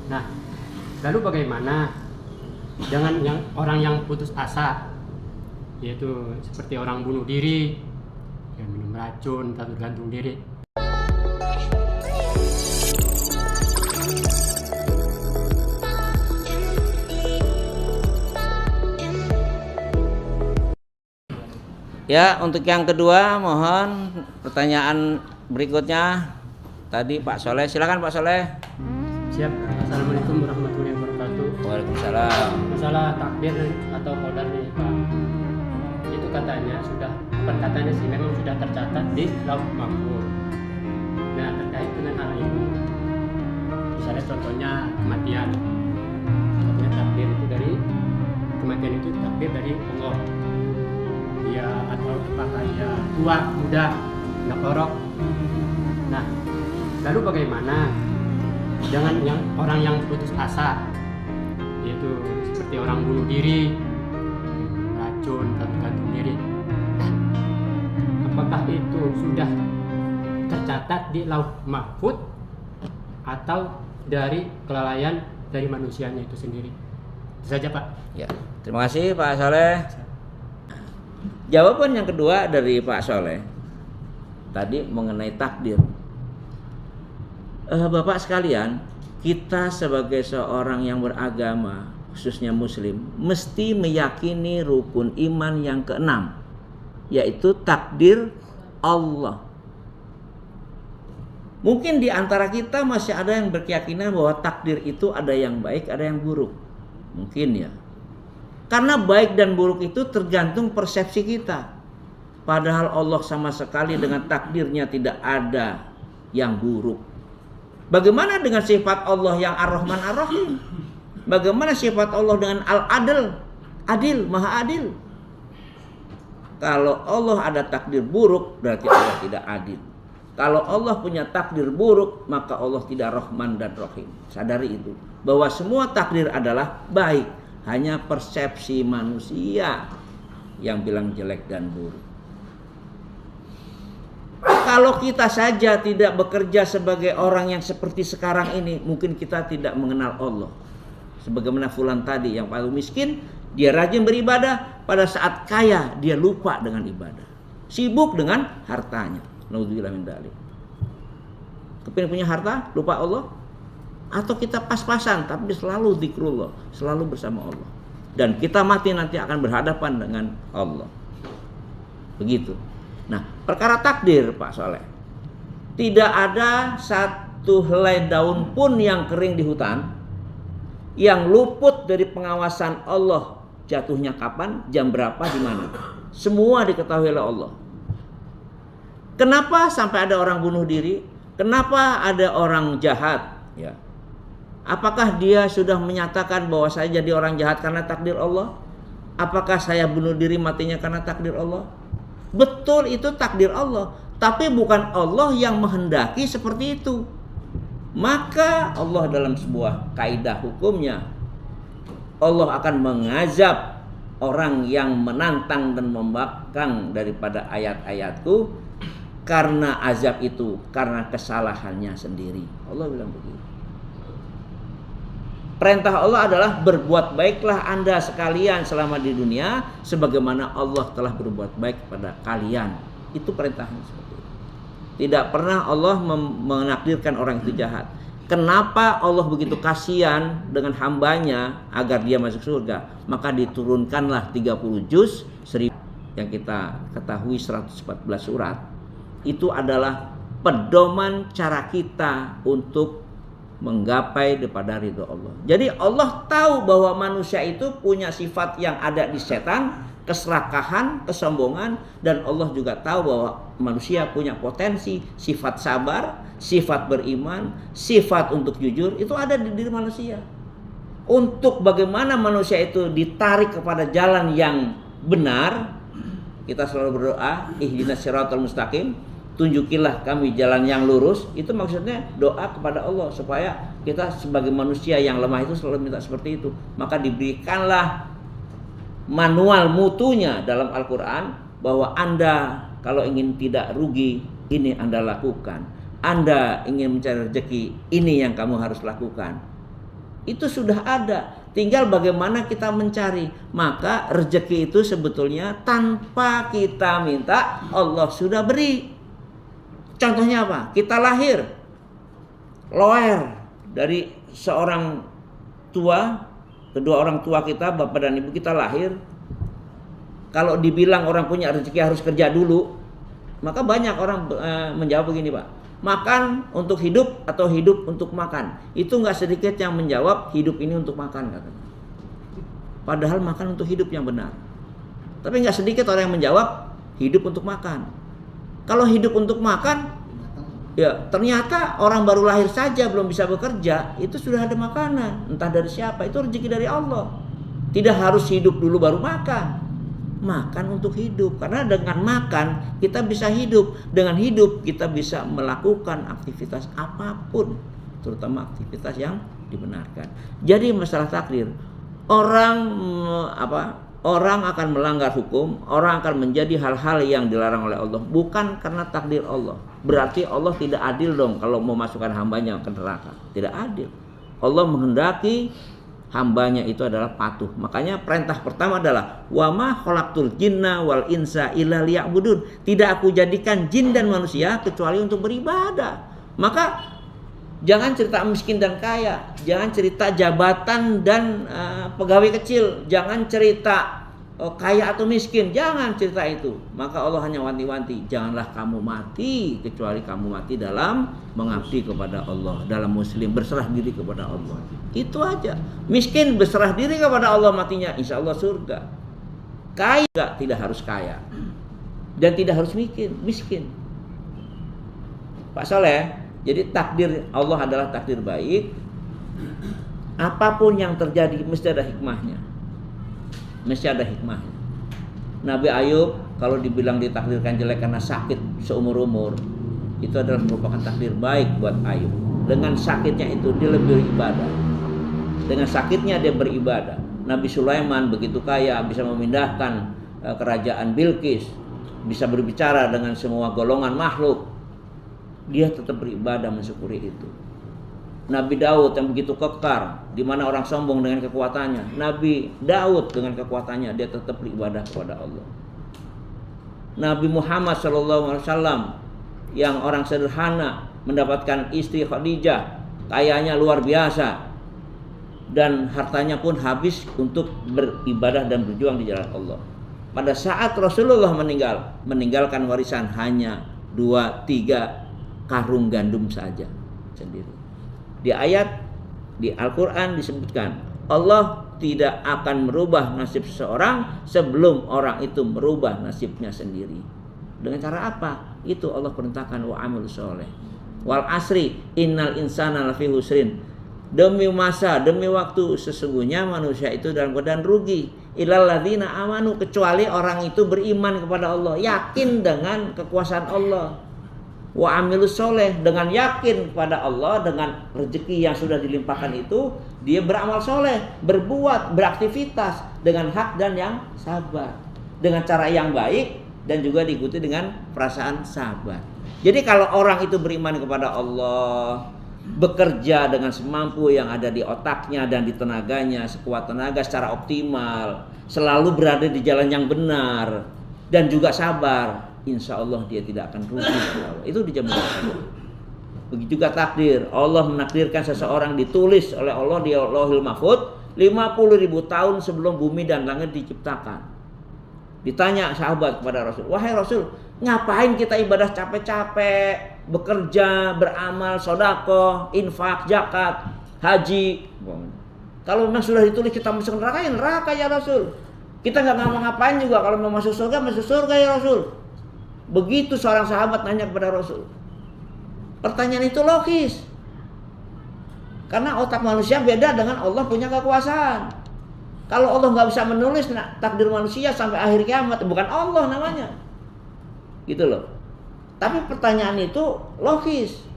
Nah, lalu bagaimana dengan orang yang putus asa, yaitu seperti orang bunuh diri, yang minum racun atau gantung diri? Ya, untuk yang kedua mohon pertanyaan berikutnya. Tadi Pak Soleh, silakan Pak Soleh. Siap. Assalamualaikum warahmatullahi wabarakatuh. Waalaikumsalam. Masalah takdir atau qadar nih Pak, itu katanya sudah, bukan katanya sih, memang sudah tercatat di Lauh Mahfuz. Nah, terkait dengan hal ini, misalnya contohnya kematian, katanya takdir itu dari kematian itu takdir dari Allah. Dia atau apakah dia tua, muda, nggak korok. Nah, lalu bagaimana dengan orang yang putus asa, yaitu seperti orang bunuh diri, racun atau gantung diri? Nah, apakah itu sudah tercatat di Lauh Mahfuz atau dari kelalaian dari manusianya itu sendiri? Itu saja Pak. Ya, terima kasih Pak Soleh. Jawaban yang kedua dari Pak Soleh tadi mengenai takdir. Bapak sekalian, kita sebagai seorang yang beragama, khususnya muslim, mesti meyakini rukun iman yang keenam, yaitu takdir Allah. Mungkin di antara kita masih ada yang berkeyakinan bahwa takdir itu ada yang baik, ada yang buruk. Mungkin ya. Karena baik dan buruk itu tergantung persepsi kita. Padahal Allah sama sekali dengan takdirnya tidak ada yang buruk. Bagaimana dengan sifat Allah yang Ar-Rahman Ar-Rahim? Bagaimana sifat Allah dengan Al-Adil, Adil, Maha Adil? Kalau Allah ada takdir buruk, berarti Allah tidak adil. Kalau Allah punya takdir buruk, maka Allah tidak Rahman dan Rahim. Sadari itu, bahwa semua takdir adalah baik. Hanya persepsi manusia yang bilang jelek dan buruk. Kalau kita saja tidak bekerja sebagai orang yang seperti sekarang ini, mungkin kita tidak mengenal Allah. Sebagaimana fulan tadi yang paling miskin, dia rajin beribadah, pada saat kaya dia lupa dengan ibadah. Sibuk dengan hartanya. Naudzubillah min dzalik. Kepingin punya harta, lupa Allah? Atau kita pas-pasan tapi selalu zikrullah, selalu bersama Allah. Dan kita mati nanti akan berhadapan dengan Allah. Begitu. Nah, perkara takdir Pak Soleh, tidak ada satu helai daun pun yang kering di hutan yang luput dari pengawasan Allah. Jatuhnya kapan, jam berapa, di mana. Semua diketahui oleh Allah. Kenapa sampai ada orang bunuh diri? Kenapa ada orang jahat? Ya. Apakah dia sudah menyatakan bahwa saya jadi orang jahat karena takdir Allah? Apakah saya bunuh diri matinya karena takdir Allah? Betul, itu takdir Allah, tapi bukan Allah yang menghendaki seperti itu. Maka Allah dalam sebuah kaidah hukumnya, Allah akan mengazab orang yang menantang dan membangkang daripada ayat-ayatku, karena azab itu karena kesalahannya sendiri. Allah bilang begitu. Perintah Allah adalah berbuat baiklah Anda sekalian selama di dunia sebagaimana Allah telah berbuat baik kepada kalian. Itu perintahnya seperti itu. Tidak pernah Allah menakdirkan orang itu jahat. Kenapa Allah begitu kasihan dengan hambanya agar dia masuk surga? Maka diturunkanlah 30 juz 1000 yang kita ketahui 114 surat. Itu adalah pedoman cara kita untuk menggapai daripada ridho Allah. Jadi Allah tahu bahwa manusia itu punya sifat yang ada di setan, keserakahan, kesombongan, dan Allah juga tahu bahwa manusia punya potensi sifat sabar, sifat beriman, sifat untuk jujur, itu ada di diri manusia. Untuk bagaimana manusia itu ditarik kepada jalan yang benar, kita selalu berdoa, ihdinas siratal mustaqim, tunjukilah kami jalan yang lurus. Itu maksudnya doa kepada Allah supaya kita sebagai manusia yang lemah itu selalu minta seperti itu. Maka diberikanlah manual mutunya dalam Al-Quran bahwa Anda kalau ingin tidak rugi, ini Anda lakukan. Anda ingin mencari rezeki, ini yang kamu harus lakukan. Itu sudah ada. Tinggal bagaimana kita mencari. Maka rezeki itu sebetulnya tanpa kita minta Allah sudah beri. Contohnya apa? Kita lahir loer dari seorang tua, kedua orang tua kita, bapak dan ibu kita lahir. Kalau dibilang orang punya rezeki harus kerja dulu, maka banyak orang menjawab begini, Pak. Makan untuk hidup atau hidup untuk makan. Itu nggak sedikit yang menjawab hidup ini untuk makan, katanya. Padahal makan untuk hidup yang benar. Tapi nggak sedikit orang yang menjawab hidup untuk makan. Kalau hidup untuk makan, ya ternyata orang baru lahir saja belum bisa bekerja, itu sudah ada makanan. Entah dari siapa, itu rezeki dari Allah. Tidak harus hidup dulu baru makan. Makan untuk hidup, karena dengan makan kita bisa hidup, dengan hidup kita bisa melakukan aktivitas apapun, terutama aktivitas yang dibenarkan. Jadi masalah takdir, orang akan melanggar hukum, orang akan menjadi hal-hal yang dilarang oleh Allah bukan karena takdir Allah. Berarti Allah tidak adil dong kalau mau masukkan hambanya ke neraka. Tidak adil. Allah menghendaki hambanya itu adalah patuh. Makanya perintah pertama adalah wa ma khalaqtul jinna wal insa illa liya'budun. Tidak aku jadikan jin dan manusia kecuali untuk beribadah. Maka jangan cerita miskin dan kaya, jangan cerita jabatan dan pegawai kecil, jangan cerita kaya atau miskin, jangan cerita itu. Maka Allah hanya wanti-wanti, janganlah kamu mati kecuali kamu mati dalam mengabdi kepada Allah, dalam muslim, berserah diri kepada Allah. Itu aja. Miskin berserah diri kepada Allah, matinya insya Allah surga. Kaya tidak harus kaya dan tidak harus miskin. Pak Soleh, jadi takdir Allah adalah takdir baik. Apapun yang terjadi mesti ada hikmahnya. Mesti ada hikmahnya. Nabi Ayub kalau dibilang ditakdirkan jelek karena sakit seumur-umur, itu adalah merupakan takdir baik buat Ayub. Dengan sakitnya itu dia lebih beribadah. Dengan sakitnya dia beribadah. Nabi Sulaiman begitu kaya, bisa memindahkan kerajaan Bilqis, bisa berbicara dengan semua golongan makhluk. Dia tetap beribadah mensyukuri itu. Nabi Daud yang begitu kekar, di mana orang sombong dengan kekuatannya. Nabi Daud dengan kekuatannya dia tetap beribadah kepada Allah. Nabi Muhammad SAW yang orang sederhana mendapatkan istri Khadijah, kayanya luar biasa, dan hartanya pun habis untuk beribadah dan berjuang di jalan Allah. Pada saat Rasulullah meninggalkan warisan hanya 2-3 karung gandum saja sendiri. Di ayat di Al-Quran disebutkan Allah tidak akan merubah nasib seseorang sebelum orang itu merubah nasibnya sendiri. Dengan cara apa? Itu Allah perintahkan wa amilus sholeh. Wal asri innal insana lafi husrin. Demi masa, demi waktu, sesungguhnya manusia itu dalam keadaan rugi. Illal ladzina amanu, kecuali orang itu beriman kepada Allah, yakin dengan kekuasaan Allah. Wa amilus soleh, dengan yakin kepada Allah, dengan rezeki yang sudah dilimpahkan itu, dia beramal soleh, berbuat, beraktivitas dengan hak dan yang sabar, dengan cara yang baik dan juga diikuti dengan perasaan sabar. Jadi kalau orang itu beriman kepada Allah, bekerja dengan semampu yang ada di otaknya dan di tenaganya, sekuat tenaga secara optimal, selalu berada di jalan yang benar dan juga sabar, insya Allah dia tidak akan rugi. Itu dijamin Allah. Begitu juga takdir. Allah menakdirkan seseorang ditulis oleh Allah di Lauhul Mahfuz 50.000 tahun sebelum bumi dan langit diciptakan. Ditanya sahabat kepada Rasul, wahai Rasul, ngapain kita ibadah capek-capek, bekerja, beramal, sedekah, infak, zakat, haji? Kalau memang sudah ditulis kita masuk neraka, ya neraka ya Rasul. Kita nggak ngapa-ngapain juga, kalau mau masuk surga ya Rasul. Begitu seorang sahabat nanya kepada Rasul. Pertanyaan itu logis. Karena otak manusia beda dengan Allah punya kekuasaan. Kalau Allah nggak bisa menulis takdir manusia sampai akhir kiamat, bukan Allah namanya. Gitu loh. Tapi pertanyaan itu logis.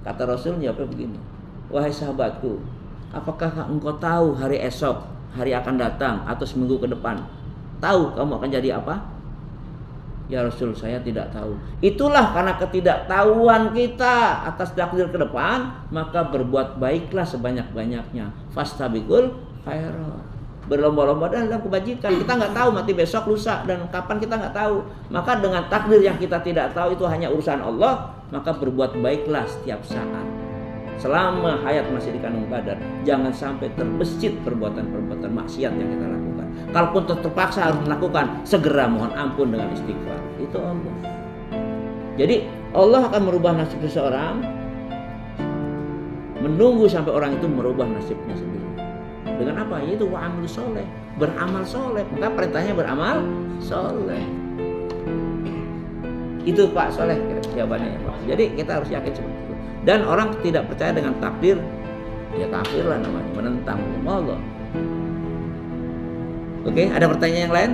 Kata Rasul jawabnya begini. Wahai sahabatku, apakah engkau tahu hari esok, hari akan datang atau seminggu ke depan? Tahu kamu akan jadi apa? Ya Rasul, saya tidak tahu. Itulah karena ketidaktahuan kita atas takdir ke depan, maka berbuat baiklah sebanyak-banyaknya. Fastabiqul khairat. Berlomba-lomba dalam kebajikan. Kita nggak tahu mati besok, lusa, dan kapan kita nggak tahu. Maka dengan takdir yang kita tidak tahu itu hanya urusan Allah, maka berbuat baiklah setiap saat. Selama hayat masih di kandung badan, jangan sampai terbesit perbuatan-perbuatan maksiat yang kita lakukan. Kalaupun terpaksa harus melakukan, segera mohon ampun dengan istighfar. Itu Allah. Jadi Allah akan merubah nasib seseorang, menunggu sampai orang itu merubah nasibnya sendiri. Dengan apa? Yaitu wa'amil soleh, beramal soleh. Maka perintahnya beramal soleh. Itu Pak Soleh jawabannya Pak. Jadi kita harus yakin seperti itu. Dan orang tidak percaya dengan takdir, ya kafir lah namanya, menentang Allah. Oke, ada pertanyaan yang lain?